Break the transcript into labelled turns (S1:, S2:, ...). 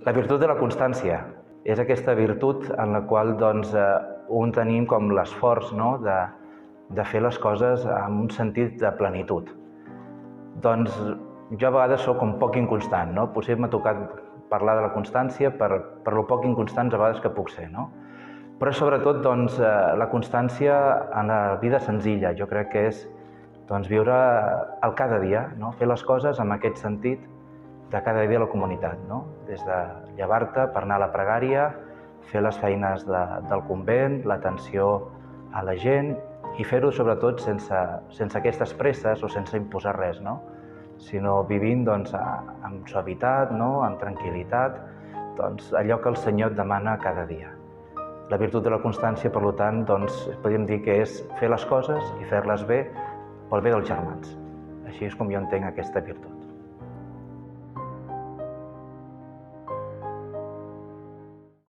S1: La virtut de la constància és aquesta virtut en la qual un tenim com l'esforç de fer les coses amb un sentit de plenitud. Doncs jo a vegades soc com poc inconstant, no? Potser m'ha tocat parlar de la constància per lo poc inconstants a vegades que puc ser, no? Però sobretot la constància en la vida senzilla, jo crec que és viure el cada dia, no? Fer les coses amb aquest sentit de cada dia a la comunitat, no? Des de llevar-te per anar a la pregària, fer les feines del convent, l'atenció a la gent i fer-ho sobretot sense aquestes presses o sense imposar res, no? Sinó vivint amb suavitat, no? Amb tranquil·litat, allò que el Senyor et demana cada dia. La virtut de la constància, per tant, podríem dir que és fer les coses i fer-les bé pel bé dels germans. Així és com jo entenc aquesta virtut.